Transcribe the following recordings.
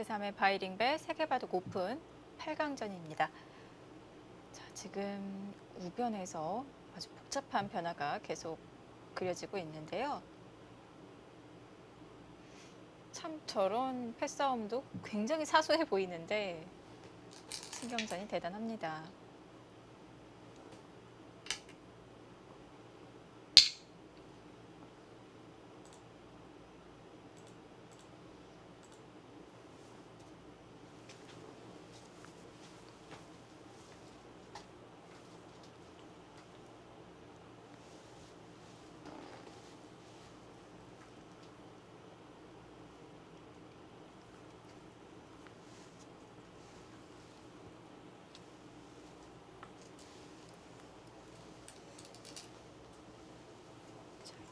제3회 바이링배 세계바둑 오픈 8강전입니다. 자, 지금 우변에서 아주 복잡한 변화가 계속 그려지고 있는데요. 참 저런 패싸움도 굉장히 사소해 보이는데 신경전이 대단합니다.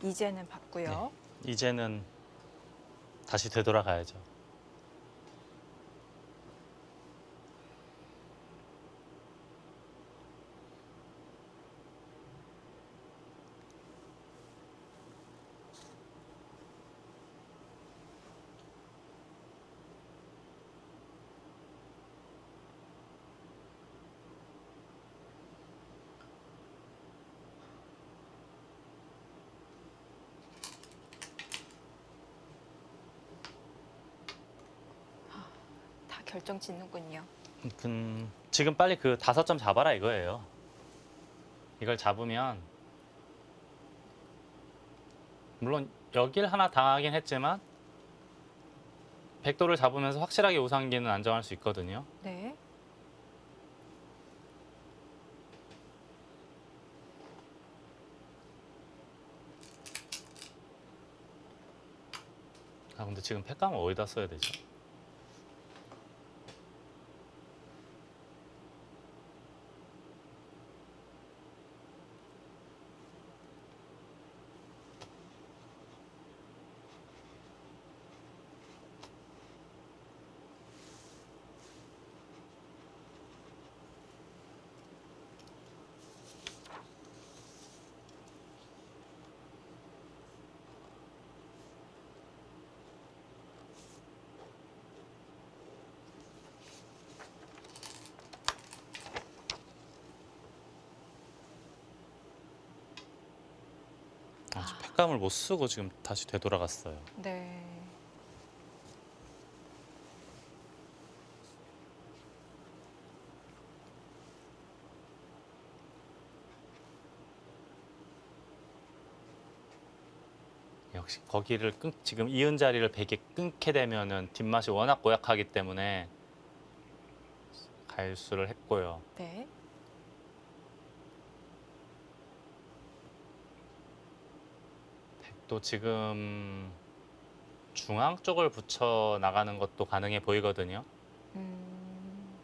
이제는 봤고요. 네, 이제는 다시 되돌아가야죠. 다 결정 짓는군요. 지금 빨리 그 5점 잡아라 이거예요. 이걸 잡으면 물론 여길 하나 당하긴 했지만 백도를 잡으면서 확실하게 우상기는 안정할 수 있거든요. 네. 아 근데 지금 팩감을 어디다 써야 되죠? 아, 팩감을 못 쓰고 지금 다시 되돌아갔어요. 네. 역시 거기를 지금 이은 자리를 베개 끊게 되면은 뒷맛이 워낙 고약하기 때문에 가일수를 했고요. 네. 또 지금 중앙 쪽을 붙여 나가는 것도 가능해 보이거든요. 음,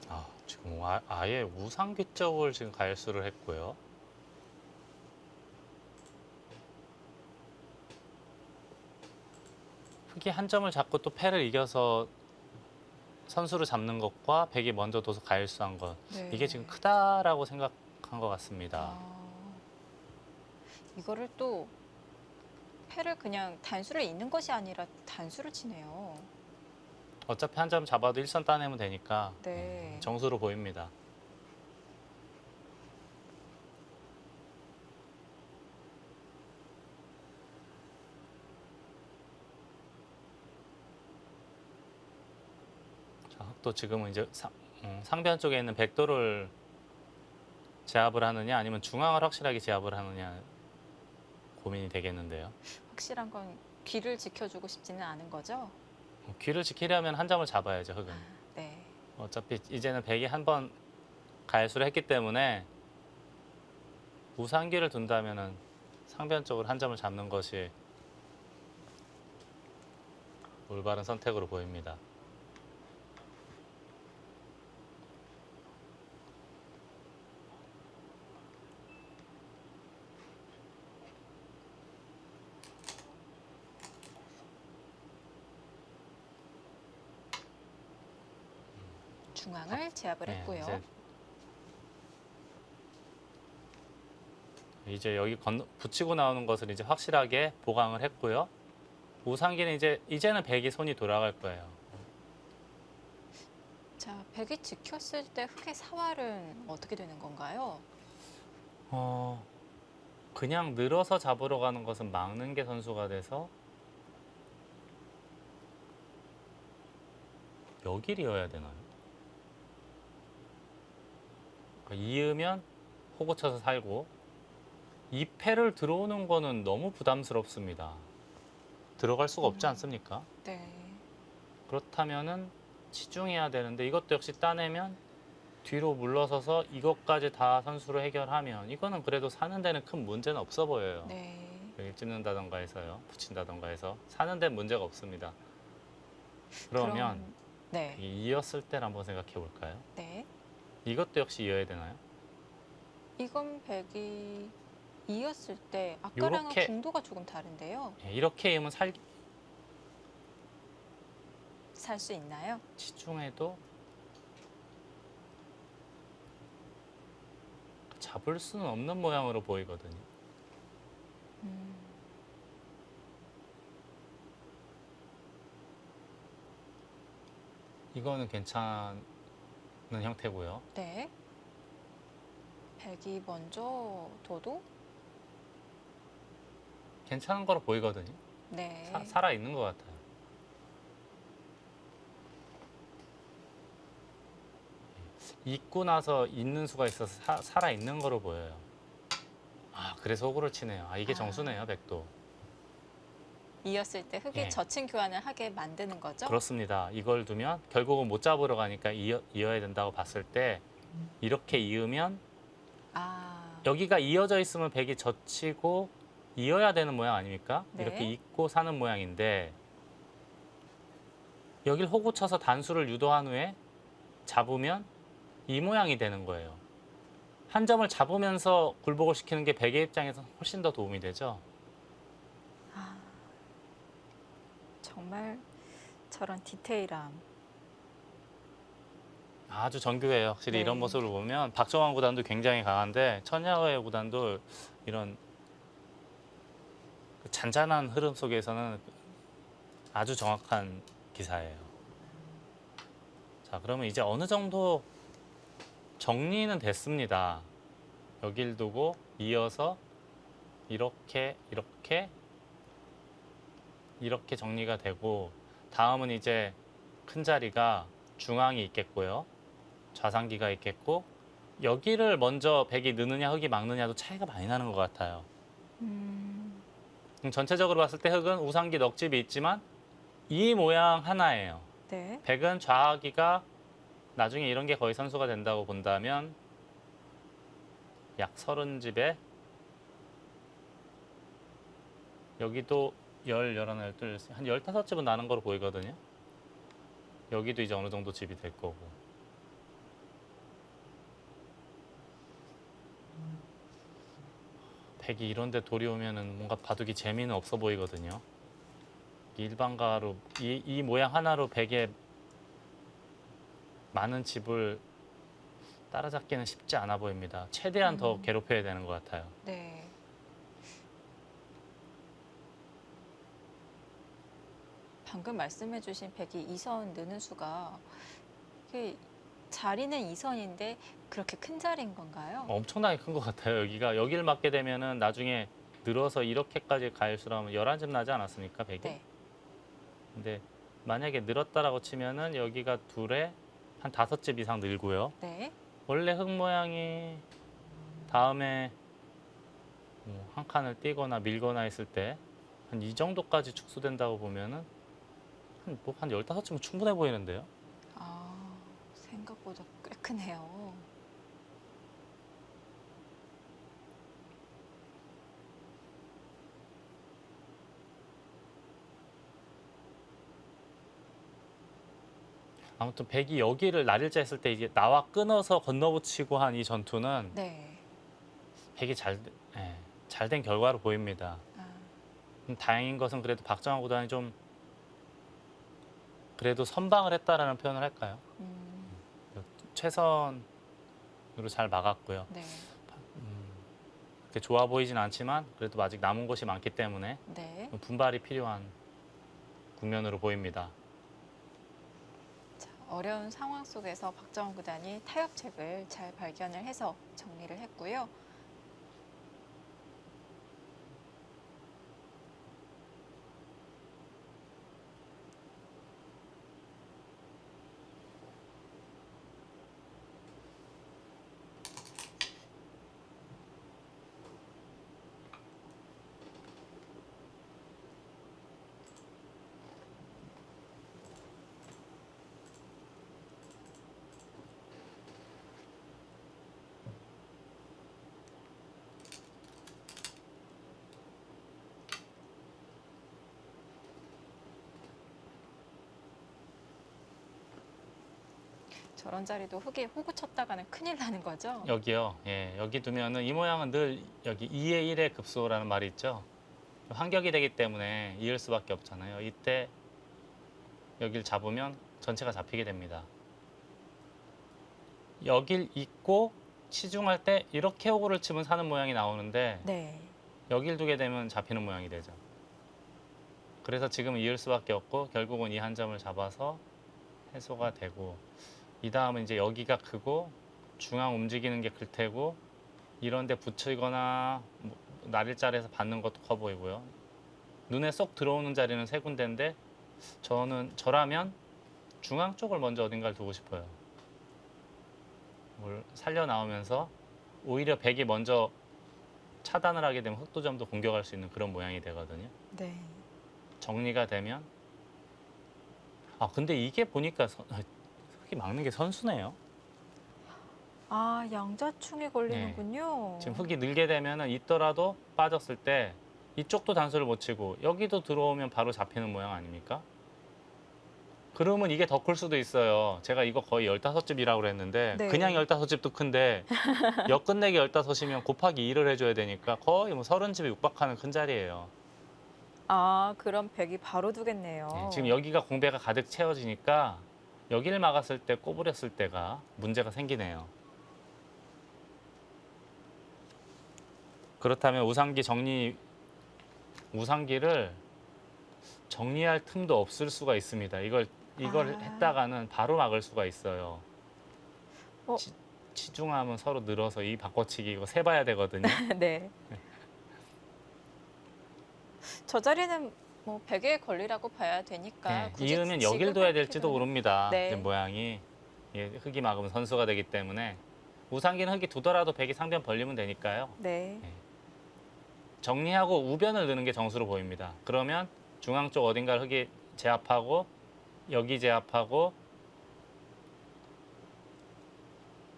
아, 지금 아예 우상귀 쪽을 지금 가일수를 했고요. 흑이 한 점을 잡고 또 패를 이겨서 선수를 잡는 것과 백이 먼저 둬서 가일수한 것 네. 이게 지금 크다라고 생각한 것 같습니다. 이거를 또 패를 그냥 단수를 잇는 것이 아니라 단수를 치네요. 어차피 한 점 잡아도 일선 따내면 되니까 네. 정수로 보입니다. 자, 흑도 지금은 이제 상변 쪽에 있는 백도를 제압을 하느냐 아니면 중앙을 확실하게 제압을 하느냐 고민이 되겠는데요. 확실한 건 귀를 지켜주고 싶지는 않은 거죠? 귀를 지키려면 한 점을 잡아야죠, 흑은. 네. 어차피 이제는 백이 한 번 가해수를 했기 때문에 우상기를 둔다면은 상변 쪽으로 한 점을 잡는 것이 올바른 선택으로 보입니다. 중앙을 제압을 네, 했고요. 이제 여기 붙이고 나오는 것을 이제 확실하게 보강을 했고요. 우상기는 이제는 백이 손이 돌아갈 거예요. 자, 백이 지켰을 때 흑의 사활은 어떻게 되는 건가요? 그냥 늘어서 잡으러 가는 것은 막는 게 선수가 돼서 여길 이어야 되나요? 그러니까 이으면 호구 쳐서 살고, 이 패를 들어오는 거는 너무 부담스럽습니다. 들어갈 수가 없지 않습니까? 네. 그렇다면은 치중해야 되는데, 이것도 역시 따내면 뒤로 물러서서 이것까지 다 선수로 해결하면 이거는 그래도 사는 데는 큰 문제는 없어 보여요. 네. 여기 찝는다던가 해서요, 붙인다던가 해서 사는 데는 문제가 없습니다. 그러면 네. 이 이었을 때를 한번 생각해 볼까요? 네. 이것도 역시 이어야 되나요? 이건 백이 이었을 때 아까랑은 요렇게. 궁도가 조금 다른데요. 예, 이렇게 이으면 살 수 있나요? 치중해도 잡을 수는 없는 모양으로 보이거든요. 음, 이거는 괜찮은 형태고요. 네. 백이 먼저 둬도 괜찮은 거로 보이거든요. 네. 살아 있는 것 같아요. 잊고 나서 있는 수가 있어서 살아 있는 거로 보여요. 아, 그래서 호구를 치네요. 아, 이게 아. 정수네요, 백도. 이었을 때 흑이 예. 젖힌 교환을 하게 만드는 거죠? 그렇습니다. 이걸 두면 결국은 못 잡으러 가니까 이어야 된다고 봤을 때, 이렇게 이으면 아, 여기가 이어져 있으면 백이 젖히고 이어야 되는 모양 아닙니까? 네. 이렇게 잊고 사는 모양인데, 여길 호구 쳐서 단수를 유도한 후에 잡으면 이 모양이 되는 거예요. 한 점을 잡으면서 굴복을 시키는 게 백의 입장에서 훨씬 더 도움이 되죠. 정말 저런 디테일함. 아주 정교해요. 확실히 네. 이런 모습을 보면 박정환 구단도 굉장히 강한데, 천야의 구단도 이런 그 잔잔한 흐름 속에서는 아주 정확한 기사예요. 자, 그러면 이제 어느 정도 정리는 됐습니다. 여길 두고 이어서 이렇게 정리가 되고, 다음은 이제 큰 자리가 중앙이 있겠고요. 좌상기가 있겠고, 여기를 먼저 백이 느느냐 흑이 막느냐도 차이가 많이 나는 것 같아요. 전체적으로 봤을 때 흑은 우상기 넉집이 있지만 이 모양 하나예요. 네. 백은 좌기가 나중에 이런 게 거의 선수가 된다고 본다면 약 30집에 여기도 10, 11, 12, 한 15집은 나는 거로 보이거든요. 여기도 이제 어느 정도 집이 될 거고. 백이 이런 데 돌이 오면은 뭔가 바둑이 재미는 없어 보이거든요. 일반가로 이 모양 하나로 백에 많은 집을 따라잡기는 쉽지 않아 보입니다. 최대한 더 괴롭혀야 되는 것 같아요. 네. 방금 말씀해주신 백이 2선 느는 수가 이게 자리는 2선인데 그렇게 큰 자리인 건가요? 엄청나게 큰 것 같아요. 여기를 맞게 되면은 나중에 늘어서 이렇게까지 갈 수라면 11집 나지 않았습니까? 백이? 네. 근데 만약에 늘었다라고 치면은 여기가 둘에 한 5집 이상 늘고요. 네. 원래 흙 모양이 다음에 한 칸을 띄거나 밀거나 했을 때 한 이 정도까지 축소된다고 보면은 한 15쯤은 충분해 보이는데요. 아, 생각보다 꽤 크네요. 아무튼 백이 여기를 날일자 했을 때 이게 나와 끊어서 건너붙이고 한 이 전투는 네. 백이 잘 된 결과로 보입니다. 아, 다행인 것은 그래도 박정환 구단이 좀 그래도 선방을 했다라는 표현을 할까요? 음, 최선으로 잘 막았고요. 네. 그렇게 좋아 보이진 않지만 그래도 아직 남은 것이 많기 때문에 네. 분발이 필요한 국면으로 보입니다. 자, 어려운 상황 속에서 박정원 구단이 타협책을 잘 발견을 해서 정리를 했고요. 저런 자리도 흙에 호구 쳤다가는 큰일 나는 거죠? 여기요. 예, 여기 두면은 이 모양은 늘 여기 2의 1의 급소라는 말이 있죠. 환격이 되기 때문에 이을 수밖에 없잖아요. 이때 여길 잡으면 전체가 잡히게 됩니다. 여길 잇고 치중할 때 이렇게 호구를 치면 사는 모양이 나오는데 네. 여길 두게 되면 잡히는 모양이 되죠. 그래서 지금은 이을 수밖에 없고 결국은 이 한 점을 잡아서 해소가 되고 이 다음은 이제 여기가 크고 중앙 움직이는 게 클 테고 이런 데 붙이거나 뭐 날일자리에서 받는 것도 커 보이고요. 눈에 쏙 들어오는 자리는 세 군데인데 저라면 중앙 쪽을 먼저 어딘가를 두고 싶어요. 뭘 살려 나오면서 오히려 백이 먼저 차단을 하게 되면 흑도점도 공격할 수 있는 그런 모양이 되거든요. 네. 정리가 되면 근데 이게 보니까 흑이 막는 게 선수네요. 아, 양자충에 걸리는군요. 지금 흑이 늘게 되면은 있더라도 빠졌을 때 이쪽도 단수를 못 치고 여기도 들어오면 바로 잡히는 모양 아닙니까? 그러면 이게 더 클 수도 있어요. 제가 이거 거의 15집이라고 그랬는데 네. 그냥 15집도 큰데 역 끝내기 15이면 곱하기 2를 해줘야 되니까 거의 뭐 30집에 육박하는 큰 자리예요. 아, 그럼 백이 바로 두겠네요. 지금 여기가 공배가 가득 채워지니까 여기를 막았을 때 꼬부렸을 때가 문제가 생기네요. 그렇다면 우상기를 정리할 틈도 없을 수가 있습니다. 이걸 했다가는 바로 막을 수가 있어요. 어? 치중하면 서로 늘어서 이 바꿔치기 이거 세봐야 되거든요. 네. 저 자리는 뭐 백에 걸리라고 봐야 되니까 굳이 이으면 지금 여길 둬야 할 될지도 필요는- 모릅니다. 네. 지금 모양이 흑이 막으면 선수가 되기 때문에 우상기는 흑이 두더라도 백이 상변 벌리면 되니까요. 네. 정리하고 우변을 넣는 게 정수로 보입니다. 그러면 중앙 쪽 어딘가를 흑이 제압하고 여기 제압하고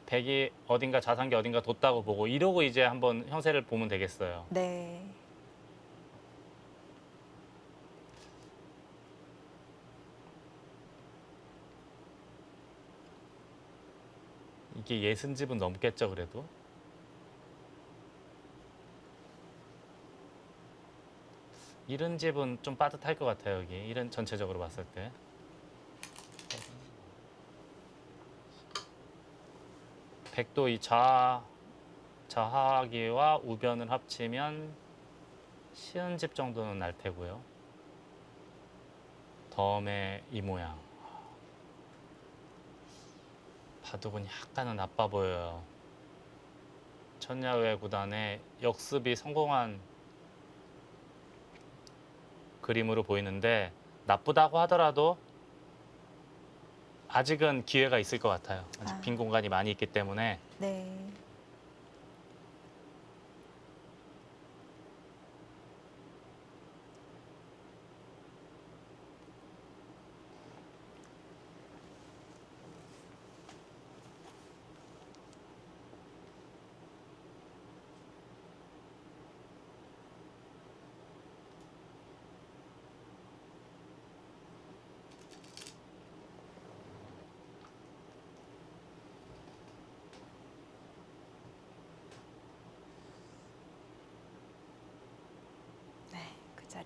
백이 어딘가 자산기 어딘가 뒀다고 보고 이러고 이제 한번 형세를 보면 되겠어요. 네. 이게 60집은 넘겠죠 그래도. 이런 집은 좀 빠듯할 것 같아요 여기. 이런 전체적으로 봤을 때. 백도 이 좌하기와 우변을 합치면 시은 집 정도는 날 테고요. 덤의 이 모양. 바둑은 약간은 나빠 보여요. 천야외 구단의 역습이 성공한 그림으로 보이는데 나쁘다고 하더라도 아직은 기회가 있을 것 같아요. 아직 빈 공간이 많이 있기 때문에 네.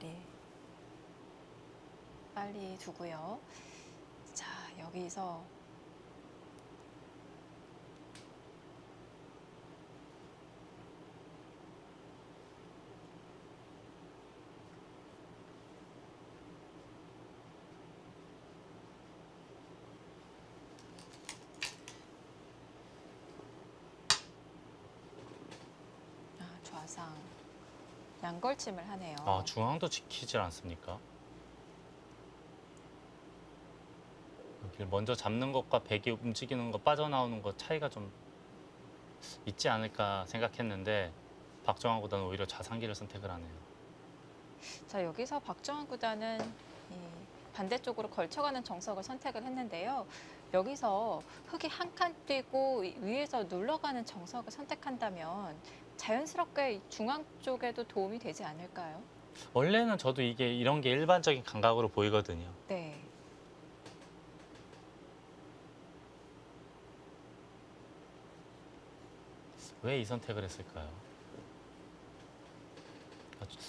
자리 빨리 두고요. 자, 여기서 좌상 양걸침을 하네요. 아, 중앙도 지키질 않습니까? 여기를 먼저 잡는 것과 백이 움직이는 것, 빠져나오는 것 차이가 좀 있지 않을까 생각했는데 박정환 구단은 오히려 좌상기를 선택을 하네요. 자, 여기서 박정환 구단은 이 반대쪽으로 걸쳐가는 정석을 선택을 했는데요. 여기서 흙이 한 칸 뛰고 위에서 눌러가는 정석을 선택한다면 자연스럽게 중앙 쪽에도 도움이 되지 않을까요? 원래는 저도 이게 이런 게 일반적인 감각으로 보이거든요. 네. 왜 이 선택을 했을까요?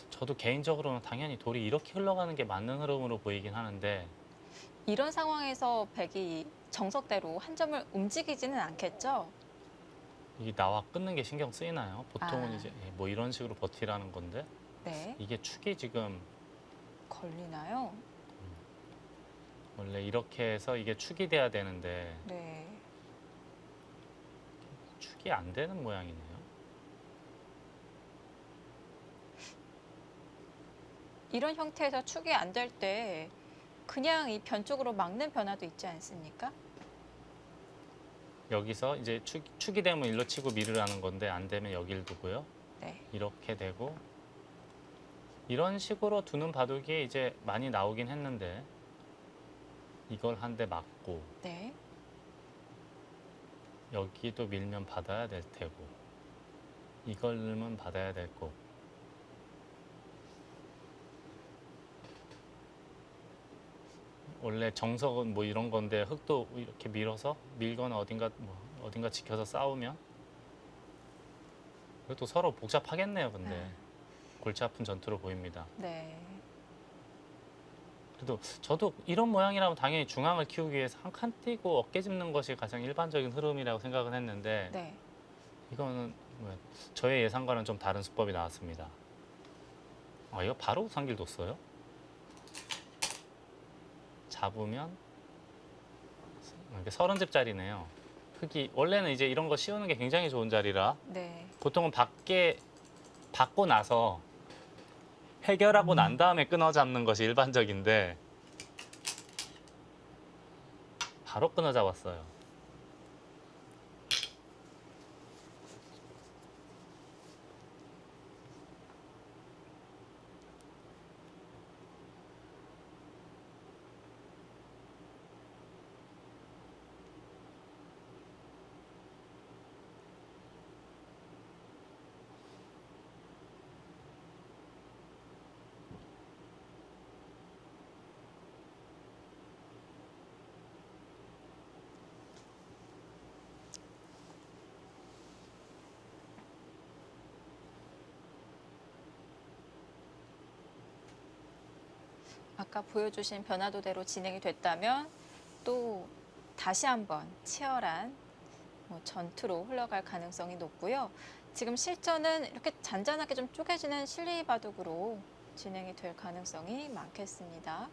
저도 개인적으로는 당연히 돌이 이렇게 흘러가는 게 맞는 흐름으로 보이긴 하는데 이런 상황에서 백이 정석대로 한 점을 움직이지는 않겠죠? 이게 나와 끊는 게 신경 쓰이나요? 보통은 아. 이제 뭐 이런 식으로 버티라는 건데 네. 이게 축이 지금 걸리나요? 원래 이렇게 해서 이게 축이 돼야 되는데 네. 축이 안 되는 모양이네요. 이런 형태에서 축이 안 될 때 그냥 이 변 쪽으로 막는 변화도 있지 않습니까? 여기서 이제 축이 되면 일로 치고 미르라는 건데 안 되면 여길 두고요. 네. 이렇게 되고 이런 식으로 두는 바둑이 이제 많이 나오긴 했는데 이걸 한 대 맞고 네. 여기도 밀면 받아야 될 테고 이걸 넣으면 받아야 될 거고 원래 정석은 뭐 이런 건데 흙도 이렇게 밀어서 밀거나 어딘가 지켜서 싸우면 그래도 서로 복잡하겠네요. 근데 골치 아픈 전투로 보입니다. 네. 그래도 저도 이런 모양이라면 당연히 중앙을 키우기 위해서 한 칸 띄고 어깨 짚는 것이 가장 일반적인 흐름이라고 생각은 했는데 네. 이거는 저의 예상과는 좀 다른 수법이 나왔습니다. 아, 이거 바로 우상길 뒀어요? 잡으면 이게 30집짜리네요. 흙이 원래는 이제 이런 거 씌우는 게 굉장히 좋은 자리라 네. 보통은 밖에 받고 나서 해결하고 난 다음에 끊어 잡는 것이 일반적인데 바로 끊어 잡았어요. 아까 보여주신 변화도대로 진행이 됐다면 또 다시 한번 치열한 전투로 흘러갈 가능성이 높고요. 지금 실전은 이렇게 잔잔하게 좀 쪼개지는 실리 바둑으로 진행이 될 가능성이 많겠습니다.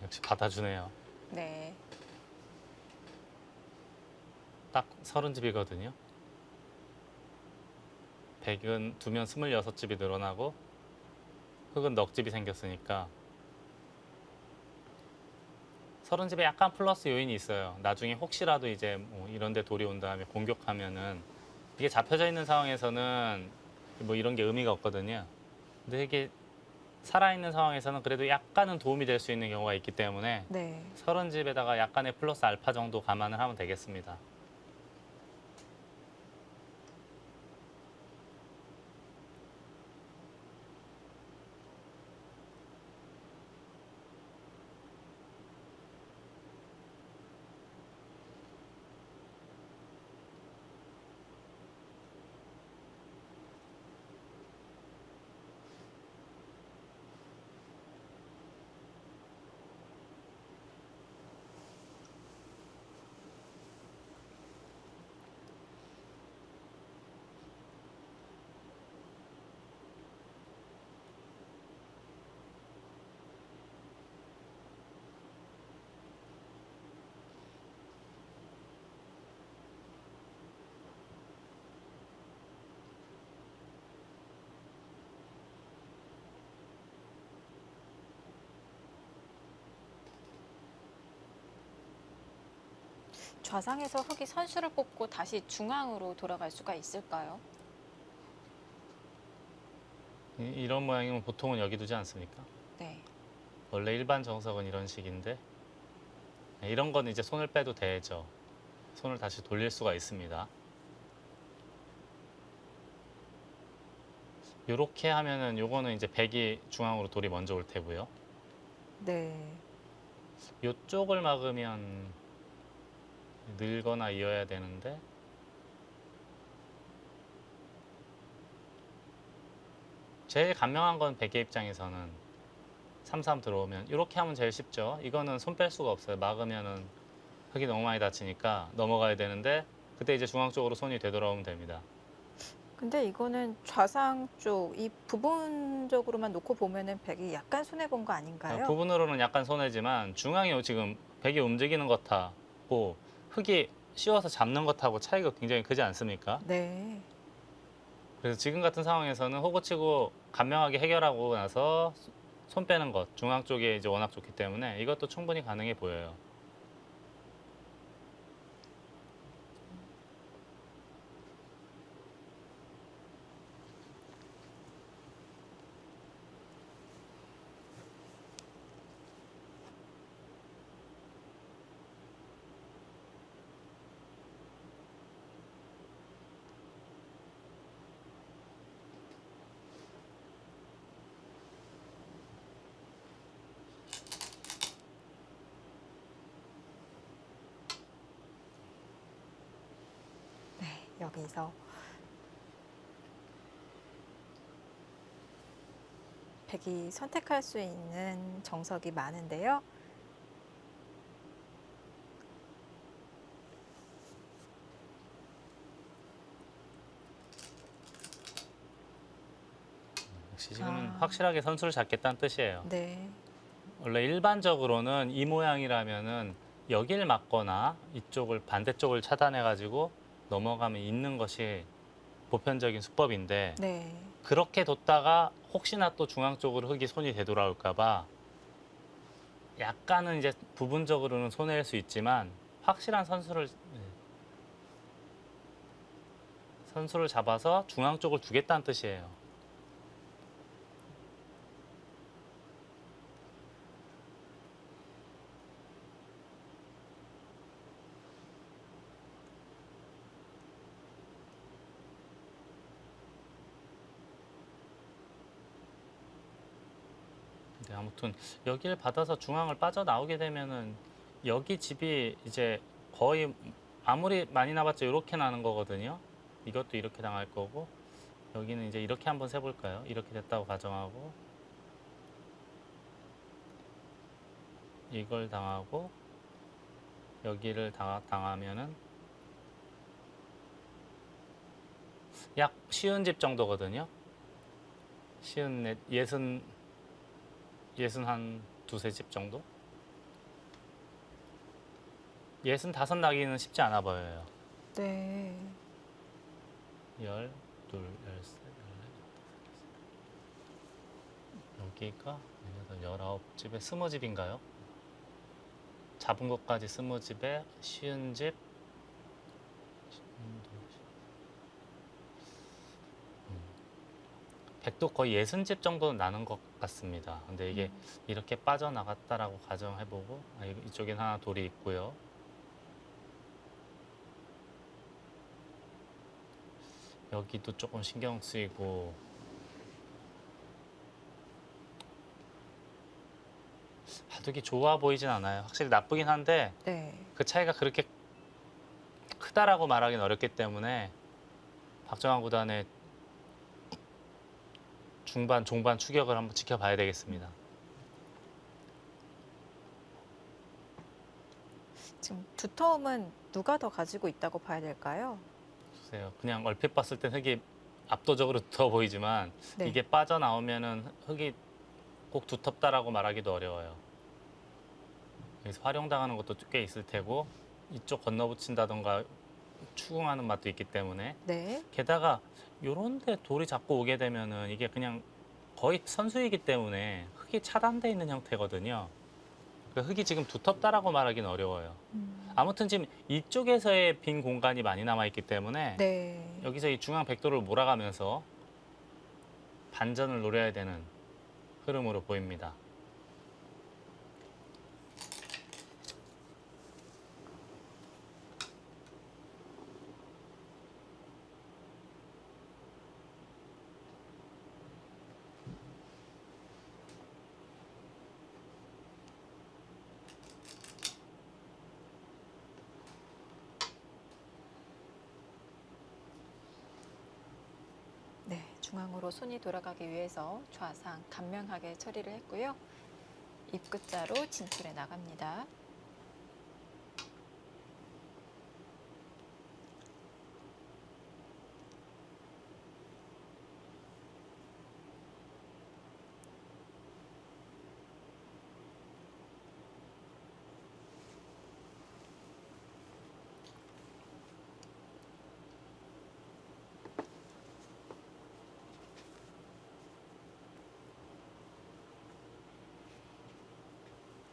역시 받아주네요. 네. 딱 30집이거든요. 100은 두면 26집이 늘어나고 흙은 넉집이 생겼으니까 30집에 약간 플러스 요인이 있어요. 나중에 혹시라도 이제 뭐 이런 데 돌이 온 다음에 공격하면은 이게 잡혀져 있는 상황에서는 뭐 이런 게 의미가 없거든요. 근데 이게 살아있는 상황에서는 그래도 약간은 도움이 될 수 있는 경우가 있기 때문에 네. 30집에다가 약간의 플러스 알파 정도 감안을 하면 되겠습니다. 좌상에서 흙이 선수를 뽑고 다시 중앙으로 돌아갈 수가 있을까요? 이런 모양이면 보통은 여기 두지 않습니까? 네. 원래 일반 정석은 이런 식인데 이런 건 이제 손을 빼도 되죠. 손을 다시 돌릴 수가 있습니다. 이렇게 하면은 요거는 이제 백이 중앙으로 돌이 먼저 올 테고요. 네. 이쪽을 막으면 늘거나 이어야 되는데 제일 간명한 건 백의 입장에서는 3-3 들어오면 이렇게 하면 제일 쉽죠. 이거는 손 뺄 수가 없어요. 막으면은 흙이 너무 많이 다치니까 넘어가야 되는데 그때 이제 중앙 쪽으로 손이 되돌아오면 됩니다. 근데 이거는 좌상 쪽 이 부분적으로만 놓고 보면은 백이 약간 손해 본 거 아닌가요? 부분으로는 약간 손해지만 중앙이 지금 백이 움직이는 것하고 흙이 씌워서 잡는 것하고 차이가 굉장히 크지 않습니까? 네. 그래서 지금 같은 상황에서는 호구치고 간명하게 해결하고 나서 손 빼는 것, 중앙 쪽에 이제 워낙 좋기 때문에 이것도 충분히 가능해 보여요. 네. 여기서 백이 선택할 수 있는 정석이 많은데요. 역시 지금은 아. 확실하게 선수를 잡겠다는 뜻이에요. 네. 원래 일반적으로는 이 모양이라면은 여길 막거나 이쪽을 반대쪽을 차단해 가지고 넘어가면 있는 것이 보편적인 수법인데 네. 그렇게 뒀다가 혹시나 또 중앙 쪽으로 흙이 손이 되돌아올까 봐 약간은 이제 부분적으로는 손해일 수 있지만 확실한 선수를 잡아서 중앙 쪽을 두겠다는 뜻이에요. 네, 아무튼 여기를 받아서 중앙을 빠져나오게 되면은 여기 집이 이제 거의 아무리 많이 나봤자 이렇게 나는 거거든요. 이것도 이렇게 당할 거고 여기는 이제 이렇게 한번 세볼까요? 이렇게 됐다고 가정하고 이걸 당하고 여기를 당하면은 약 쉬운 집 정도거든요. 쉬운 예순 한 두세 집 정도? 65 나기는 쉽지 않아 보여요. 네. 12, 13, 14, 여기가 19집에 20집인가요? 잡은 것까지 20집에 쉬운 집 백도 거의 60집 정도 나는 것 같습니다. 근데 이게 이렇게 빠져나갔다라고 가정해보고 이쪽엔 하나 돌이 있고요. 여기도 조금 신경 쓰이고 바둑이 좋아 보이진 않아요. 확실히 나쁘긴 한데 네. 그 차이가 그렇게 크다라고 말하기는 어렵기 때문에 박정환 구단의 중반, 종반 추격을 한번 지켜봐야 되겠습니다. 지금 두터움은 누가 더 가지고 있다고 봐야 될까요? 글쎄요. 그냥 얼핏 봤을 땐 흙이 압도적으로 두터워 보이지만 네. 이게 빠져나오면은 흙이 꼭 두텁다라고 말하기도 어려워요. 여기서 활용당하는 것도 꽤 있을 테고 이쪽 건너붙인다던가 추궁하는 맛도 있기 때문에 네. 게다가 요런데 돌이 자꾸 오게 되면은 이게 그냥 거의 선수이기 때문에 흙이 차단돼 있는 형태거든요. 그 흙이 지금 두텁다라고 말하기는 어려워요. 아무튼 지금 이쪽에서의 빈 공간이 많이 남아 있기 때문에 네. 여기서 이 중앙 백도를 몰아가면서 반전을 노려야 되는 흐름으로 보입니다. 네, 중앙으로 손이 돌아가기 위해서 좌상 간명하게 처리를 했고요. 입구자로 진출해 나갑니다.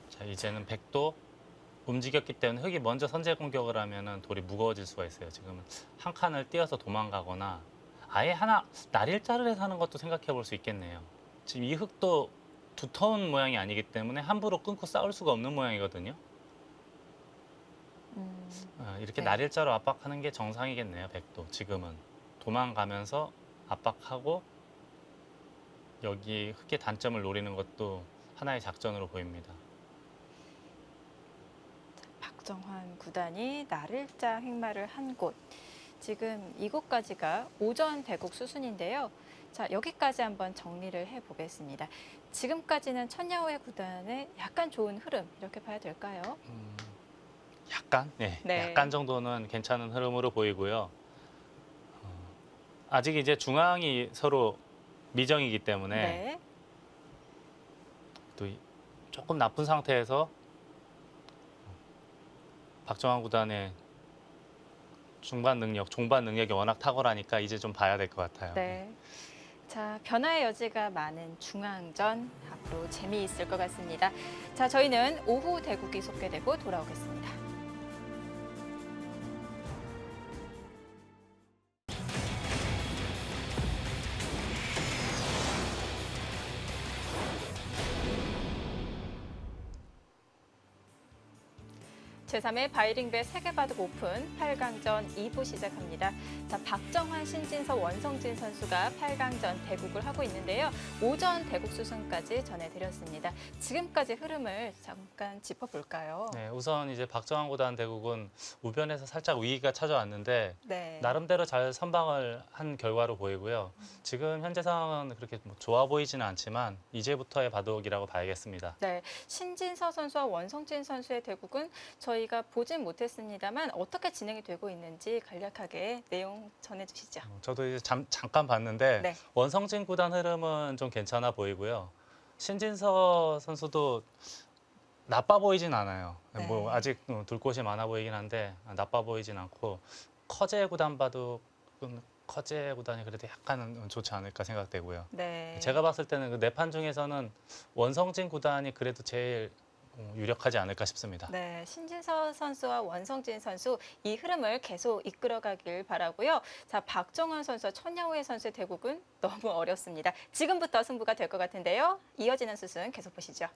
자, 이제는 백도 움직였기 때문에 흙이 먼저 선제 공격을 하면은 돌이 무거워질 수가 있어요. 지금은 한 칸을 띄어서 도망가거나 아예 하나 날일자를 해서 하는 것도 생각해 볼 수 있겠네요. 지금 이 흙도 두터운 모양이 아니기 때문에 함부로 끊고 싸울 수가 없는 모양이거든요. 이렇게 네. 날일자로 압박하는 게 정상이겠네요. 백도 지금은 도망가면서 압박하고 여기 흙의 단점을 노리는 것도 하나의 작전으로 보입니다. 박정환 구단이 날일자 횡마를 한 곳. 지금 이곳까지가 오전 대국 수순인데요. 자, 여기까지 한번 정리를 해보겠습니다. 지금까지는 천야호의 구단의 약간 좋은 흐름 이렇게 봐야 될까요? 약간, 네, 네. 약간 정도는 괜찮은 흐름으로 보이고요. 아직 이제 중앙이 서로 미정이기 때문에 네. 또 조금 나쁜 상태에서 박정환 구단의 중반 능력, 종반 능력이 워낙 탁월하니까 이제 좀 봐야 될 것 같아요. 네. 자, 변화의 여지가 많은 중앙전 앞으로 재미있을 것 같습니다. 자, 저희는 오후 대국이 속개되고 돌아오겠습니다. 제3회 바이링배 세계바둑 오픈 8강전 2부 시작합니다. 자, 박정환, 신진서, 원성진 선수가 8강전 대국을 하고 있는데요. 오전 대국 수승까지 전해드렸습니다. 지금까지 흐름을 잠깐 짚어볼까요? 네, 우선 이제 박정환 구단 대국은 우변에서 살짝 위기가 찾아왔는데 네. 나름대로 잘 선방을 한 결과로 보이고요. 지금 현재 상황은 그렇게 뭐 좋아 보이지는 않지만 이제부터의 바둑이라고 봐야겠습니다. 네, 신진서 선수와 원성진 선수의 대국은 저희가 보진 못했습니다만 어떻게 진행이 되고 있는지 간략하게 내용 전해주시죠. 저도 이제 잠깐 봤는데 네. 원성진 구단 흐름은 좀 괜찮아 보이고요. 신진서 선수도 나빠 보이진 않아요. 네. 뭐 아직 둘 곳이 많아 보이긴 한데 나빠 보이진 않고 커제 구단 바둑은 커제 구단이 그래도 약간은 좋지 않을까 생각되고요. 네. 제가 봤을 때는 그 네 판 중에서는 원성진 구단이 그래도 제일 유력하지 않을까 싶습니다. 네, 신진서 선수와 원성진 선수 이 흐름을 계속 이끌어가길 바라고요. 자, 박정환 선수와 천야호의 선수의 대국은 너무 어렵습니다. 지금부터 승부가 될 것 같은데요. 이어지는 수순 계속 보시죠.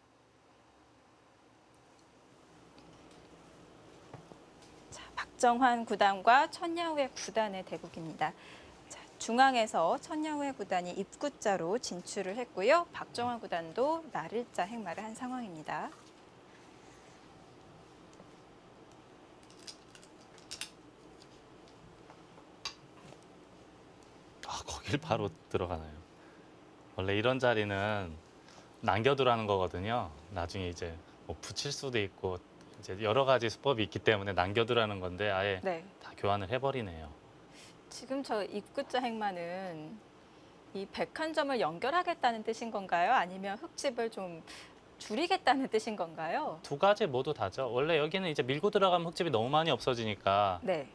자, 박정환 구단과 천야호의 구단의 대국입니다. 자, 중앙에서 천야호의 구단이 입구자로 진출을 했고요. 박정환 구단도 날일자 행마를 한 상황입니다. 거길 바로 들어가나요? 원래 이런 자리는 남겨두라는 거거든요. 나중에 이제 뭐 붙일 수도 있고 이제 여러 가지 수법이 있기 때문에 남겨두라는 건데 아예 네. 다 교환을 해버리네요. 지금 저 입구자 행마는 이 101점을 연결하겠다는 뜻인 건가요? 아니면 흙집을 좀 줄이겠다는 뜻인 건가요? 두 가지 모두 다죠. 원래 여기는 이제 밀고 들어가면 흙집이 너무 많이 없어지니까 네.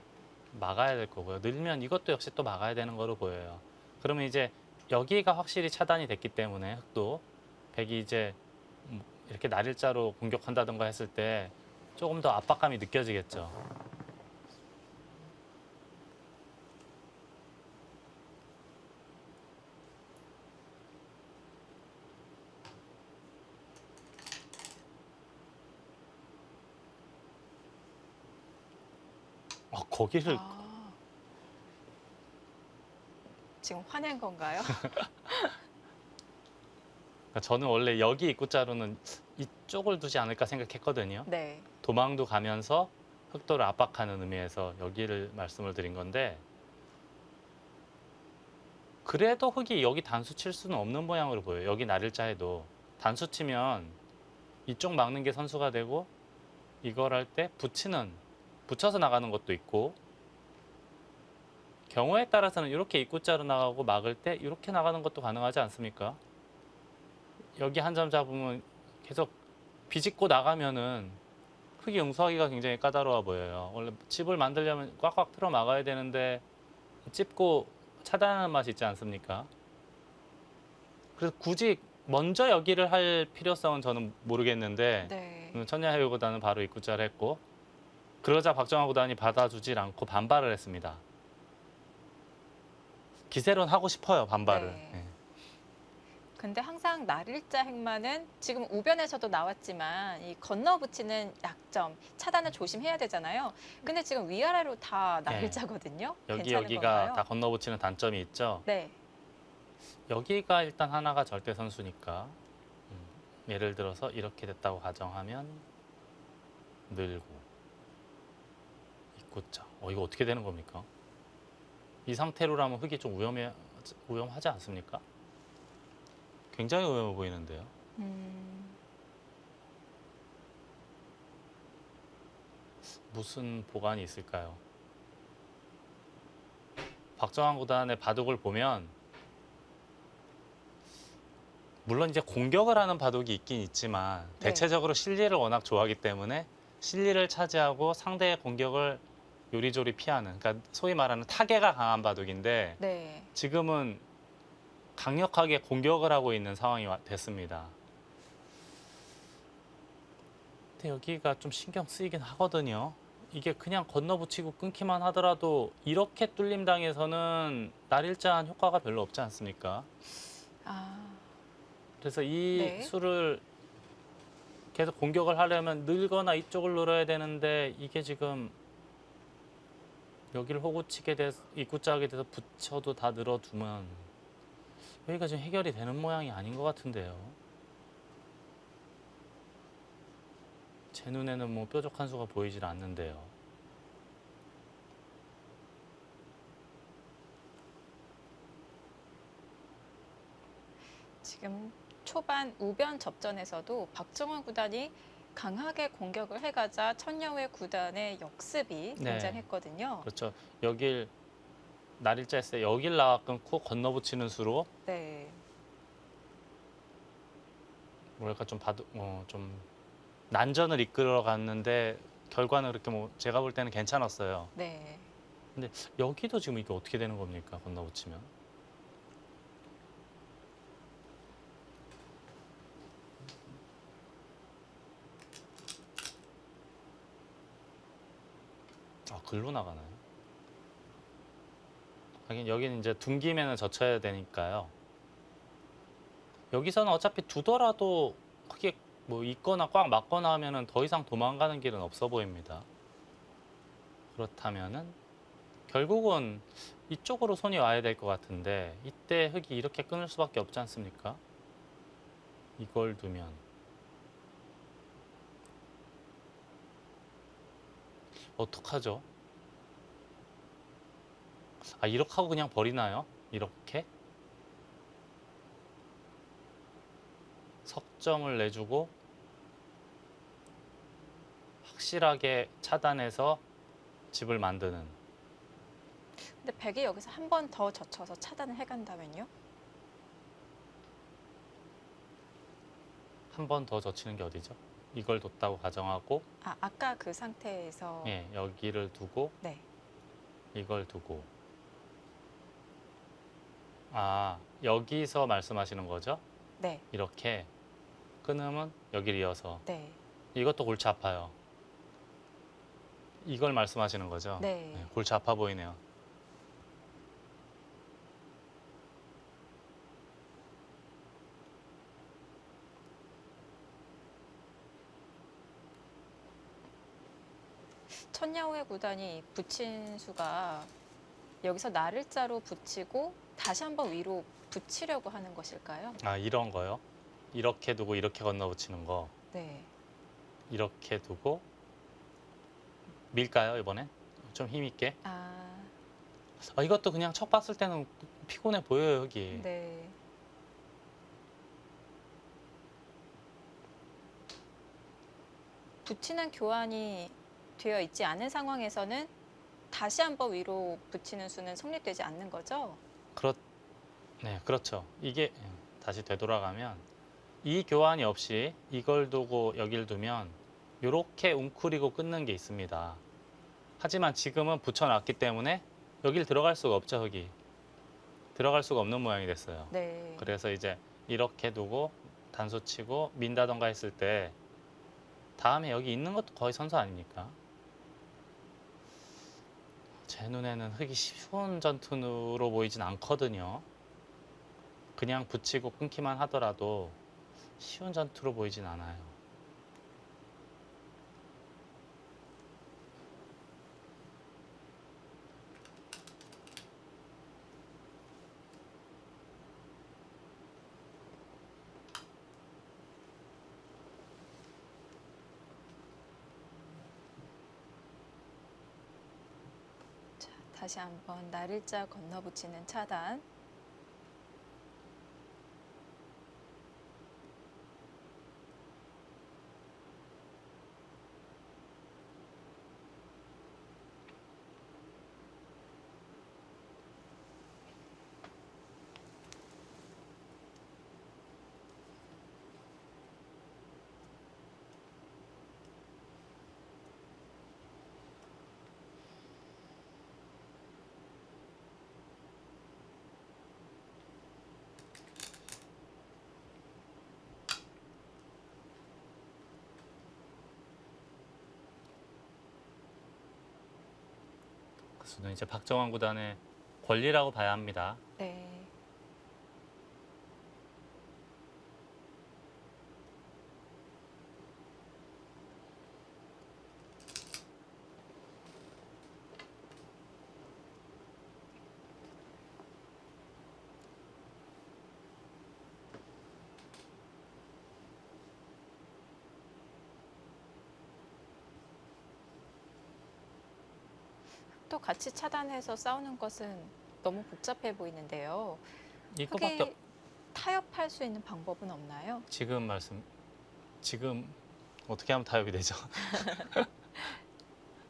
막아야 될 거고요. 늘면 이것도 역시 또 막아야 되는 거로 보여요. 그러면 이제 여기가 확실히 차단이 됐기 때문에 흙도 백이 이제 이렇게 날일자로 공격한다든가 했을 때 조금 더 압박감이 느껴지겠죠. 거기를 아, 지금 화낸 건가요? 저는 원래 여기 입구자로는 이쪽을 두지 않을까 생각했거든요. 네. 도망도 가면서 흑도를 압박하는 의미에서 여기를 말씀을 드린 건데 그래도 흑이 여기 단수 칠 수는 없는 모양으로 보여요. 여기 날일자 해도 단수 치면 이쪽 막는 게 선수가 되고 이걸 할 때 붙여서 나가는 것도 있고 경우에 따라서는 이렇게 입구자로 나가고 막을 때 이렇게 나가는 것도 가능하지 않습니까? 여기 한 점 잡으면 계속 비집고 나가면은 흙이 응수하기가 굉장히 까다로워 보여요. 원래 집을 만들려면 꽉꽉 틀어 막아야 되는데 찝고 차단하는 맛이 있지 않습니까? 그래서 굳이 먼저 여기를 할 필요성은 저는 모르겠는데 네. 천야해요 구단은 바로 입구자를 했고 그러자 박정환 구단이 받아주질 않고 반발을 했습니다. 기세론 하고 싶어요, 반발을. 네. 예. 근데 항상 날일자 행마는 지금 우변에서도 나왔지만 이 건너붙이는 약점, 차단을 조심해야 되잖아요. 근데 지금 위아래로 다 날일자거든요. 여기 괜찮은 여기가 건가요? 다 건너붙이는 단점이 있죠. 네. 여기가 일단 하나가 절대 선수니까 예를 들어서 이렇게 됐다고 가정하면 늘고 입구자. 이거 어떻게 되는 겁니까? 이 상태로라면 흙이 좀 위험하지 않습니까? 굉장히 위험해 보이는데요. 무슨 보관이 있을까요? 박정환 구단의 바둑을 보면 물론 이제 공격을 하는 바둑이 있긴 있지만 네. 대체적으로 실리를 워낙 좋아하기 때문에 실리를 차지하고 상대의 공격을 요리조리 피하는 그러니까 소위 말하는 타개가 강한 바둑인데 네. 지금은 강력하게 공격을 하고 있는 상황이 됐습니다. 근데 여기가 좀 신경 쓰이긴 하거든요. 이게 그냥 건너붙이고 끊기만 하더라도 이렇게 뚫림 당해서는 날일자한 효과가 별로 없지 않습니까? 아, 그래서 이 네. 수를 계속 공격을 하려면 늘거나 이쪽을 늘어야 되는데 이게 지금 여기를 호구치게 돼서 입구자하게 돼서 붙여도 다 늘어두면 여기가 지금 해결이 되는 모양이 아닌 것 같은데요. 제 눈에는 뭐 뾰족한 수가 보이질 않는데요. 지금 초반 우변 접전에서도 박정환 구단이 강하게 공격을 해가자 천여회 구단의 역습이 네. 굉장했거든요. 그렇죠. 여길 날일자 했을 때 여길 나와 끊고 건너붙이는 수로 네. 뭐랄까 좀 난전을 이끌어 갔는데 결과는 그렇게 뭐 제가 볼 때는 괜찮았어요. 네. 근데 여기도 지금 이게 어떻게 되는 겁니까? 건너붙이면. 글로 나가나요? 하긴 여기는 이제 둔김에는 젖혀야 되니까요. 여기서는 어차피 두더라도 크게 뭐 있거나 꽉 막거나 하면은 더 이상 도망가는 길은 없어 보입니다. 그렇다면은 결국은 이쪽으로 손이 와야 될 것 같은데 이때 흙이 이렇게 끊을 수밖에 없지 않습니까? 이걸 두면 어떡하죠? 이렇게 하고 그냥 버리나요? 이렇게? 석점을 내주고 확실하게 차단해서 집을 만드는. 근데 백이 여기서 한 번 더 젖혀서 차단을 해간다면요? 한 번 더 젖히는 게 어디죠? 이걸 뒀다고 가정하고 아까 그 상태에서 예, 여기를 두고 네. 이걸 두고 여기서 말씀하시는 거죠? 네. 이렇게 끊으면 여기를 이어서. 네. 이것도 골치 아파요. 이걸 말씀하시는 거죠? 네. 골치 아파 보이네요. 천야후의 구단이 붙인 수가 여기서 나를자로 붙이고 다시 한번 위로 붙이려고 하는 것일까요? 아, 이런 거요? 이렇게 두고 이렇게 건너붙이는 거. 네. 이렇게 두고 밀까요, 이번엔? 좀 힘있게. 아, 이것도 그냥 첫 봤을 때는 피곤해 보여요, 여기. 네. 붙이는 교환이 되어 있지 않은 상황에서는 다시 한번 위로 붙이는 수는 성립되지 않는 거죠? 네, 그렇죠. 이게 다시 되돌아가면 이 교환이 없이 이걸 두고 여길 두면 이렇게 웅크리고 끊는 게 있습니다. 하지만 지금은 붙여놨기 때문에 여길 들어갈 수가 없죠, 흙이. 들어갈 수가 없는 모양이 됐어요. 네. 그래서 이제 이렇게 두고 단수 치고 민다던가 했을 때 다음에 여기 있는 것도 거의 선수 아닙니까? 제 눈에는 흙이 쉬운 전투로 보이진 않거든요. 그냥 붙이고 끊기만 하더라도 쉬운 전투로 보이진 않아요. 자, 다시 한번 나를자 건너붙이는 차단. 그 수는 이제 박정환 구단의 권리라고 봐야 합니다. 네. 또 같이 차단해서 싸우는 것은 너무 복잡해 보이는데요. 이거밖에 흙이 타협할 수 있는 방법은 없나요? 지금 어떻게 하면 타협이 되죠?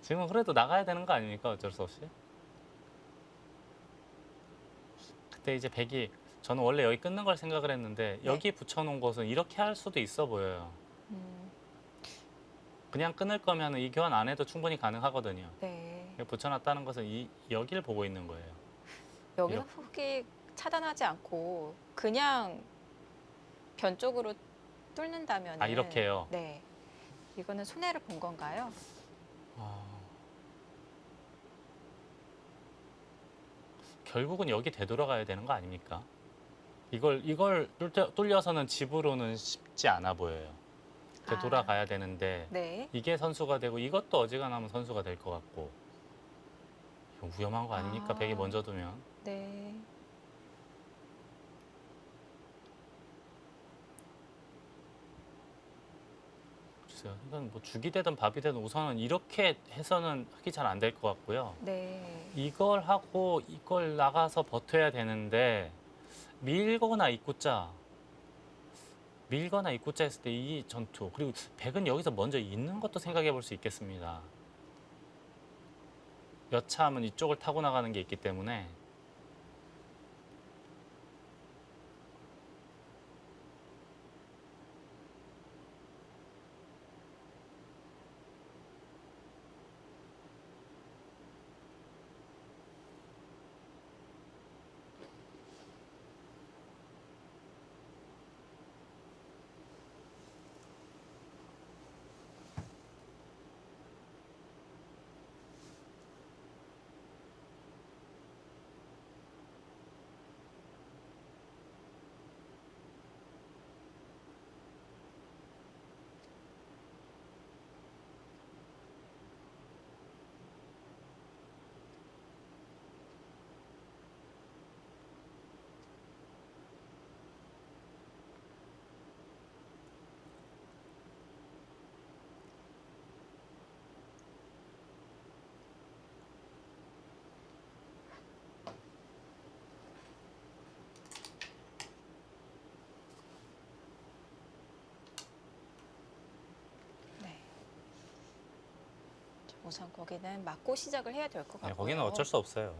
지금은 그래도 나가야 되는 거 아닙니까? 어쩔 수 없이. 그때 이제 백이 저는 원래 여기 끊는 걸 생각을 했는데 네. 여기 붙여놓은 것은 이렇게 할 수도 있어 보여요. 음, 그냥 끊을 거면 이 교환 안 해도 충분히 가능하거든요. 네. 붙여놨다는 것은 여기를 보고 있는 거예요. 여기서 이렇게. 흙이 차단하지 않고 그냥 변 쪽으로 뚫는다면 아, 이렇게요? 네. 이거는 손해를 본 건가요? 결국은 여기 되돌아가야 되는 거 아닙니까? 이걸 뚫려서는 집으로는 쉽지 않아 보여요. 되돌아가야 되는데 네. 이게 선수가 되고 이것도 어지간하면 선수가 될 것 같고 이거 위험한 거 아닙니까? 아. 백이 먼저 두면. 네. 글쎄요. 이건 뭐 죽이 되든 밥이 되든 우선은 이렇게 해서는 하기 잘 안 될 것 같고요. 네. 이걸 하고 이걸 나가서 버텨야 되는데 밀거나 입구자 했을 때 이 전투 그리고 백은 여기서 먼저 있는 것도 생각해 볼 수 있겠습니다. 여차하면 이쪽을 타고 나가는 게 있기 때문에 우선 거기는 맞고 시작을 해야 될 것 같고요. 네, 거기는 어쩔 수 없어요.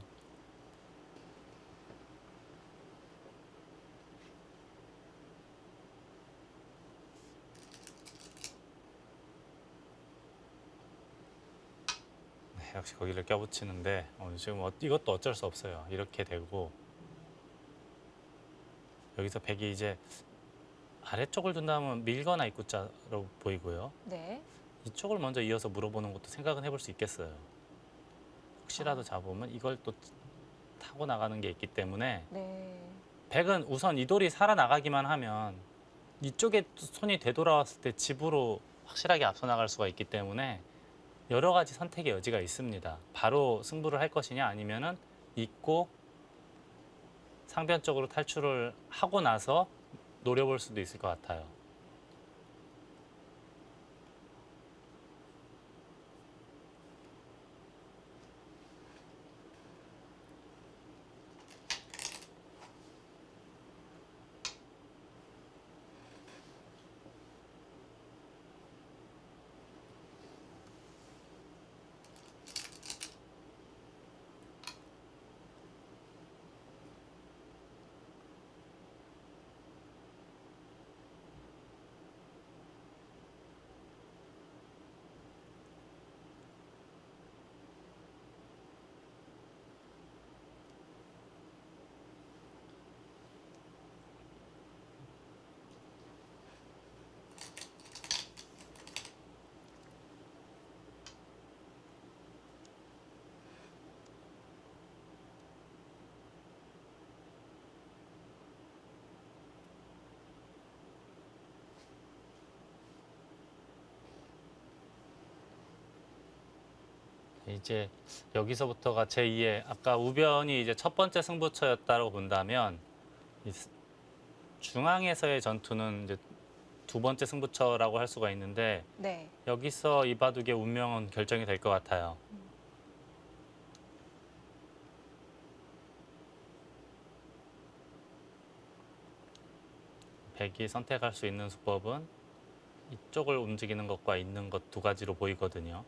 네, 역시 거기를 껴붙이는데 지금 이것도 어쩔 수 없어요. 이렇게 되고 여기서 백이 이제 아래쪽을 둔다면 밀거나 입구자로 보이고요. 네. 이쪽을 먼저 이어서 물어보는 것도 생각은 해볼 수 있겠어요. 혹시라도 아. 잡으면 이걸 또 타고 나가는 게 있기 때문에 네. 백은 우선 이 돌이 살아나가기만 하면 이쪽에 손이 되돌아왔을 때 집으로 확실하게 앞서 나갈 수가 있기 때문에 여러 가지 선택의 여지가 있습니다. 바로 승부를 할 것이냐 아니면은 잊고 상변 쪽으로 탈출을 하고 나서 노려볼 수도 있을 것 같아요. 이제 여기서부터가 제2의 아까 우변이 이제 첫 번째 승부처였다고 본다면 이 중앙에서의 전투는 이제 두 번째 승부처라고 할 수가 있는데 네. 여기서 이 바둑의 운명은 결정이 될 것 같아요. 백이 선택할 수 있는 수법은 이쪽을 움직이는 것과 있는 것 두 가지로 보이거든요.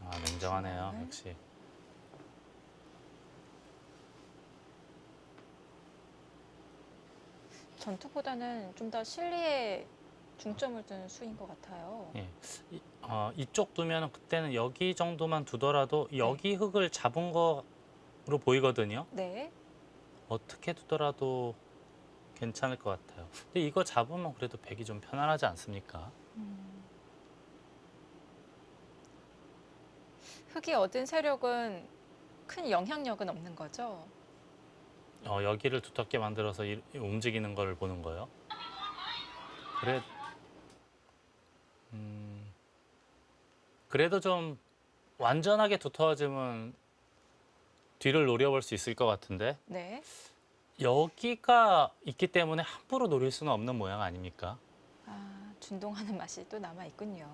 아, 냉정하네요, 역시. 전투보다는 좀 더 실리에 중점을 둔 수인 것 같아요. 예. 이쪽 두면 그때는 여기 정도만 두더라도 여기 흙을 잡은 거로 보이거든요. 네. 어떻게 두더라도 괜찮을 것 같아요. 근데 이거 잡으면 그래도 백이 좀 편안하지 않습니까? 흙이 얻은 세력은 큰 영향력은 없는 거죠? 여기를 두텁게 만들어서 움직이는 걸 보는 거요. 그래, 그래도 좀 완전하게 두터워지면 뒤를 노려볼 수 있을 것 같은데 네. 여기가 있기 때문에 함부로 노릴 수는 없는 모양 아닙니까? 아, 준동하는 맛이 또 남아 있군요.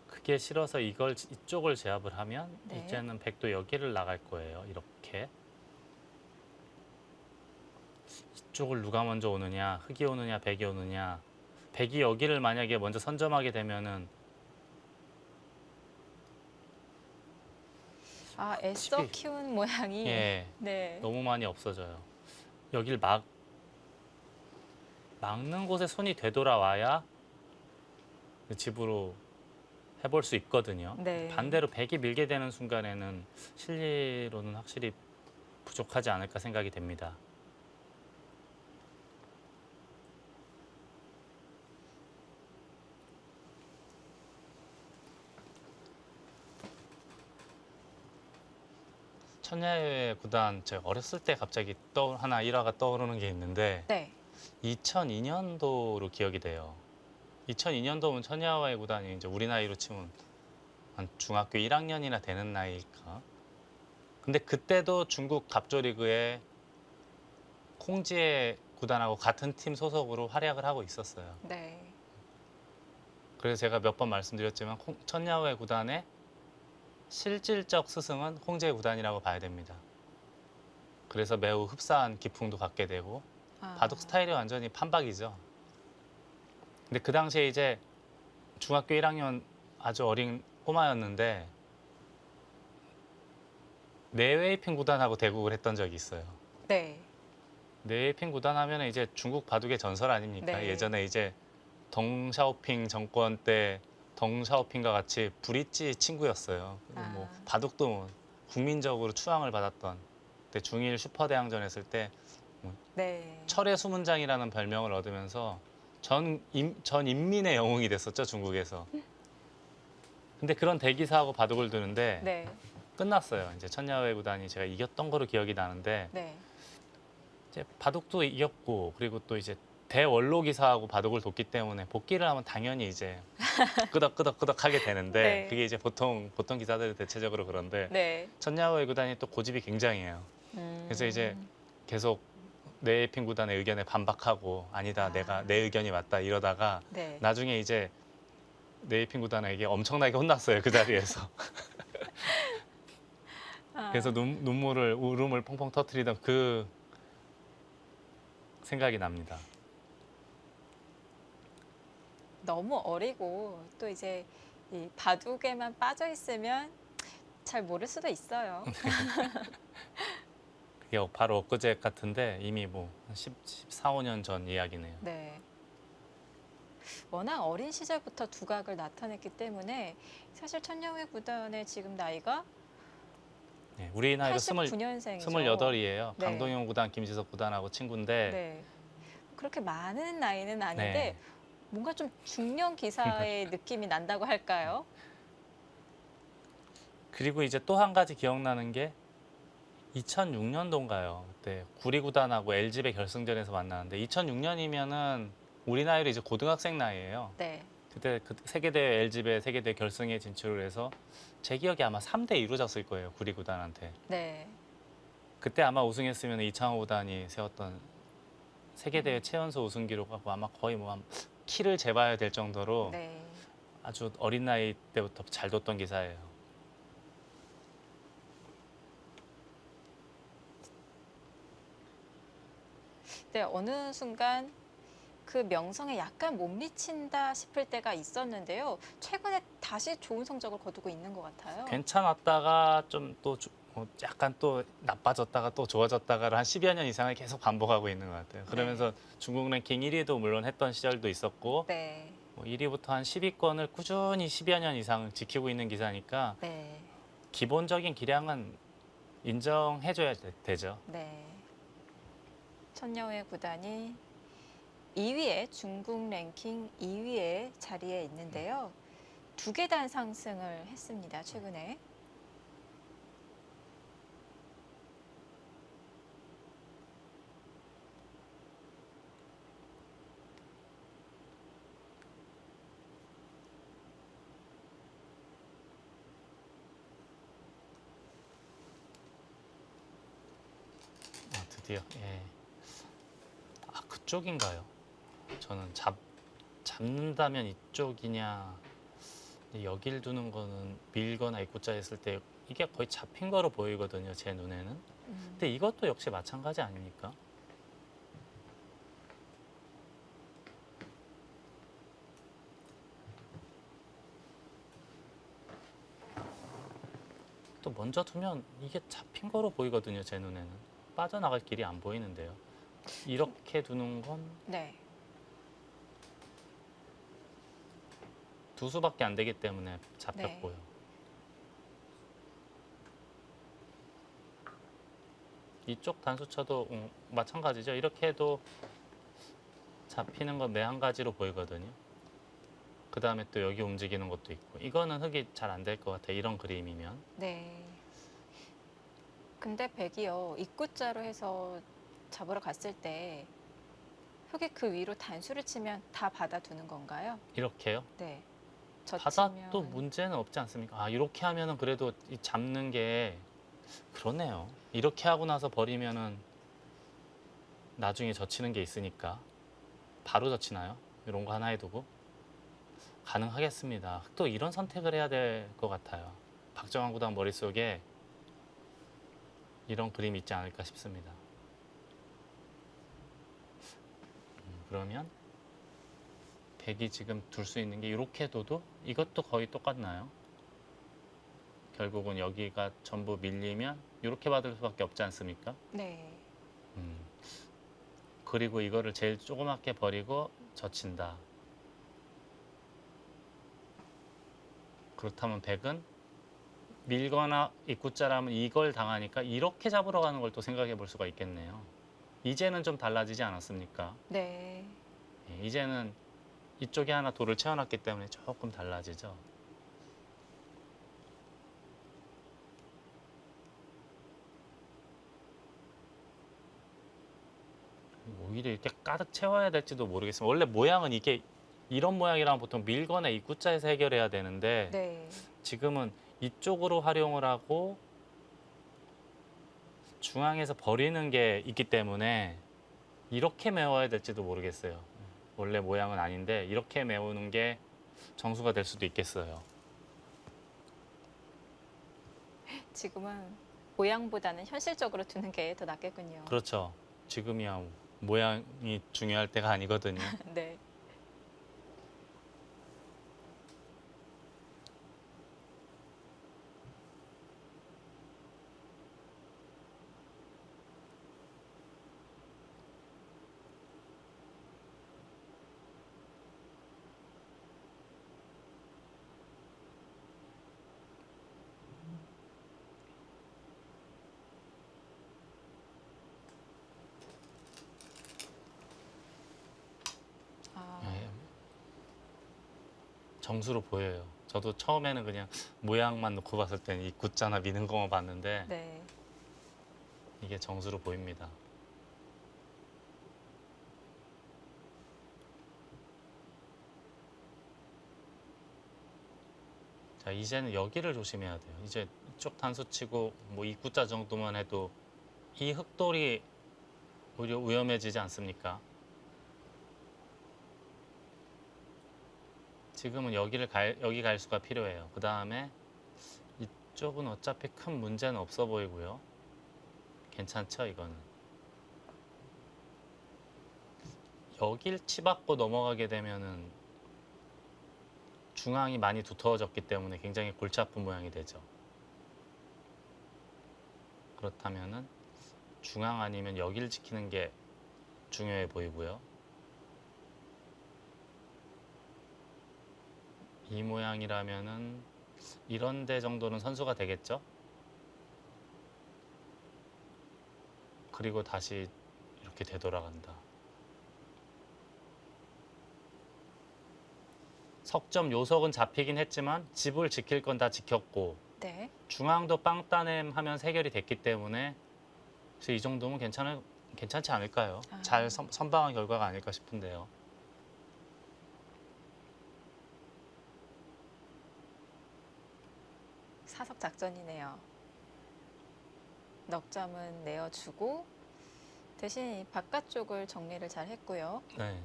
그게 싫어서 이쪽을 제압을 하면 네. 이제는 백도 여기를 나갈 거예요. 이렇게. 이쪽을 누가 먼저 오느냐, 흑이 오느냐, 백이 오느냐. 백이 여기를 만약에 먼저 선점하게 되면은 아, 애써 집이- 키운 모양이. 예, 네. 너무 많이 없어져요. 여길 막는 곳에 손이 되돌아와야 집으로 해볼 수 있거든요. 네. 반대로 백이 밀게 되는 순간에는 실리로는 확실히 부족하지 않을까 생각이 됩니다. 천야의 구단 제가 어렸을 때 갑자기 하나 일화가 떠오르는 게 있는데 네. 2002년도로 기억이 돼요. 2002년도면 천야와의 구단이 이제 우리 나이로 치면 한 중학교 1학년이나 되는 나이일까. 근데 그때도 중국 갑조리그에 콩지의 구단하고 같은 팀 소속으로 활약을 하고 있었어요. 네. 그래서 제가 몇 번 말씀드렸지만 천야오의 구단에 실질적 스승은 홍제 구단이라고 봐야 됩니다. 그래서 매우 흡사한 기풍도 갖게 되고 아, 바둑 스타일이 완전히 판박이죠. 근데 그 당시에 이제 중학교 1학년 아주 어린 꼬마였는데 내웨이핑 구단하고 대국을 했던 적이 있어요. 네. 내웨이핑 구단 하면 이제 중국 바둑의 전설 아닙니까? 네. 예전에 이제 덩샤오핑 정권 때 덩샤오핑과 같이 브릿지 친구였어요. 그리고 뭐 아. 바둑도 국민적으로 추앙을 받았던 그때 중일 슈퍼대항전 했을 때 네. 철의 수문장이라는 별명을 얻으면서 전 인민의 영웅이 됐었죠, 중국에서. 근데 그런 대기사하고 바둑을 두는데 네. 끝났어요. 이제 천야회 구단이 제가 이겼던 거로 기억이 나는데 네. 이제 바둑도 이겼고 그리고 또 이제 대원로 기사하고 바둑을 뒀기 때문에 복귀를 하면 당연히 이제 끄덕끄덕 하게 되는데 네. 그게 이제 보통 기사들은 대체적으로 그런데 네. 천야회 구단이 또 고집이 굉장해요. 그래서 이제 계속 내핑 구단의 의견에 반박하고 아니다 아. 내가 내 의견이 맞다 이러다가 네. 나중에 이제 네이핑 구단에게 엄청나게 혼났어요 그 자리에서. 아, 그래서 울음을 펑펑 터뜨리던 그 생각이 납니다. 너무 어리고 또 이제 이 바둑에만 빠져 있으면 잘 모를 수도 있어요. 그게 바로 엊그제 같은데 이미 뭐 14, 15년 전 이야기네요. 네. 워낙 어린 시절부터 두각을 나타냈기 때문에 사실 천녀회 구단의 지금 나이가 네, 우리 나이로 89년생이죠. 28이에요. 네. 강동영 구단, 김지석 구단하고 친구인데 네. 그렇게 많은 나이는 아닌데 네. 뭔가 좀 중년 기사의 느낌이 난다고 할까요? 그리고 이제 또 한 가지 기억나는 게 2006년도인가요? 그때 구리 구단하고 LG배 결승전에서 만나는데 2006년이면은 우리 나이로 이제 고등학생 나이예요. 네. 그때 그 세계대회 LG배 세계대회 결승에 진출을 해서 제 기억에 아마 3대 2로 졌을 거예요. 구리 구단한테. 네. 그때 아마 우승했으면 이창호 구단이 세웠던 세계대회 최연소 우승 기록하고 아마 거의 뭐 한 키를 재봐야 될 정도로 네. 아주 어린 나이 때부터 잘 뒀던 기사예요. 네, 어느 순간 그 명성에 약간 못 미친다 싶을 때가 있었는데요. 최근에 다시 좋은 성적을 거두고 있는 것 같아요. 괜찮았다가 좀 또 약간 또 나빠졌다가 또 좋아졌다가를 한 10여 년 이상을 계속 반복하고 있는 것 같아요. 그러면서 중국 랭킹 1위도 물론 했던 시절도 있었고 네. 뭐 1위부터 한 10위권을 꾸준히 10여 년 이상 지키고 있는 기사니까 네. 기본적인 기량은 인정해줘야 되죠. 네. 천여회 구단이 2위에 중국 랭킹 2위의 자리에 있는데요. 2계단 상승을 했습니다. 최근에. 드디어. 예. 아 그쪽인가요? 저는 잡는다면 이쪽이냐. 여길 두는 거는 밀거나 입구자 했을 때 이게 거의 잡힌 거로 보이거든요. 제 눈에는. 근데 이것도 역시 마찬가지 아닙니까? 또 먼저 두면 이게 잡힌 거로 보이거든요. 제 눈에는. 빠져나갈 길이 안 보이는데요. 이렇게 두는 건 네. 두 수밖에 안 되기 때문에 잡혔고요. 이쪽 단수쳐도 마찬가지죠. 이렇게 해도 잡히는 건 매 한 가지로 보이거든요. 그 다음에 또 여기 움직이는 것도 있고 이거는 흙이 잘 안 될 것 같아요. 이런 그림이면. 네. 근데 백이요. 입구자로 해서 잡으러 갔을 때 흙이 그 위로 단수를 치면 다 받아두는 건가요? 이렇게요. 네. 받아도 문제는 없지 않습니까? 아 이렇게 하면은 그래도 이 잡는 게 그러네요. 이렇게 하고 나서 버리면은 나중에 젖히는 게 있으니까 바로 젖히나요? 이런 거 하나 해두고 가능하겠습니다. 또 이런 선택을 해야 될 것 같아요. 박정환 구단 머릿속에 이런 그림이 있지 않을까 싶습니다. 그러면 백이 지금 둘 수 있는 게 이렇게 둬도 이것도 거의 똑같나요? 결국은 여기가 전부 밀리면 이렇게 받을 수밖에 없지 않습니까? 네. 그리고 이거를 제일 조그맣게 버리고 젖힌다. 그렇다면 백은 밀거나 입구자라면 이걸 당하니까 이렇게 잡으러 가는 걸 또 생각해 볼 수가 있겠네요. 이제는 좀 달라지지 않았습니까? 네. 예, 이제는 이쪽에 하나 돌을 채워놨기 때문에 조금 달라지죠. 오히려 이렇게 가득 채워야 될지도 모르겠습니다. 원래 모양은 이게 이런 모양이라면 보통 밀거나 입구자에서 해결해야 되는데 네. 지금은 이쪽으로 활용을 하고 중앙에서 버리는 게 있기 때문에 이렇게 메워야 될지도 모르겠어요. 원래 모양은 아닌데 이렇게 메우는 게 정수가 될 수도 있겠어요. 지금은 모양보다는 현실적으로 두는 게 더 낫겠군요. 그렇죠. 지금이야 모양이 중요할 때가 아니거든요. 네. 아, 예, 정수로 보여요. 저도 처음에는 그냥 모양만 놓고 봤을 때는 이 굿자나 미는 것만 봤는데 네. 이게 정수로 보입니다. 자, 이제는 여기를 조심해야 돼요. 이제 이쪽 단수 치고 뭐 이 굿자 정도만 해도 이 흑돌이 오히려 위험해지지 않습니까? 지금은 여기 갈 수가 필요해요. 그 다음에 이쪽은 어차피 큰 문제는 없어 보이고요. 괜찮죠, 이거는. 여길 치받고 넘어가게 되면은 중앙이 많이 두터워졌기 때문에 굉장히 골치 아픈 모양이 되죠. 그렇다면은 중앙 아니면 여기를 지키는 게 중요해 보이고요. 이 모양이라면은 이런 데 정도는 선수가 되겠죠? 그리고 다시 이렇게 되돌아간다. 석점 요석은 잡히긴 했지만 집을 지킬 건 다 지켰고 네. 중앙도 빵따냄 하면 해결이 됐기 때문에 그래서 이 정도면 괜찮지 않을까요? 아. 잘 선방한 결과가 아닐까 싶은데요. 사석 작전이네요. 넉점은 내어주고 대신 이 바깥쪽을 정리를 잘 했고요. 네.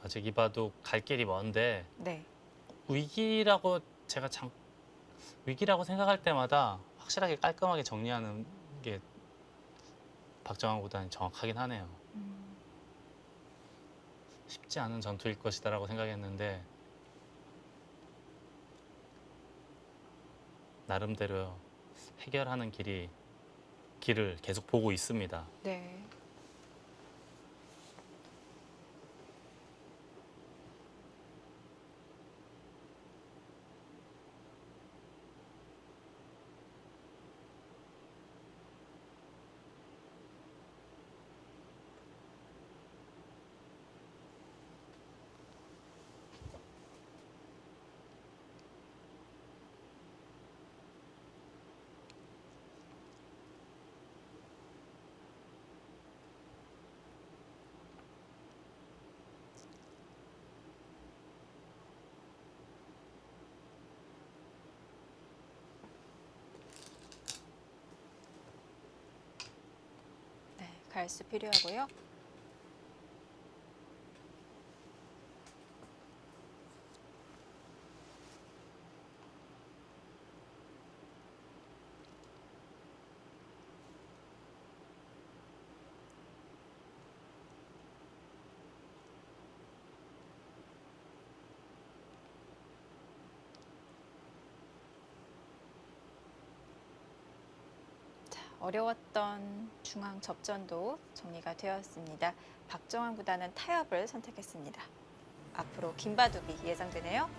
아직 이봐도 갈 길이 먼데 네. 위기라고 제가 위기라고 생각할 때마다 확실하게 깔끔하게 정리하는 게 박정환 구단이 정확하긴 하네요. 쉽지 않은 전투일 것이다라고 생각했는데 나름대로 해결하는 길을 계속 보고 있습니다. 네. 네. 갈수 필요하고요. 어려웠던 중앙 접전도 정리가 되었습니다. 박정환 구단은 타협을 선택했습니다. 앞으로 긴 바둑이 예상되네요.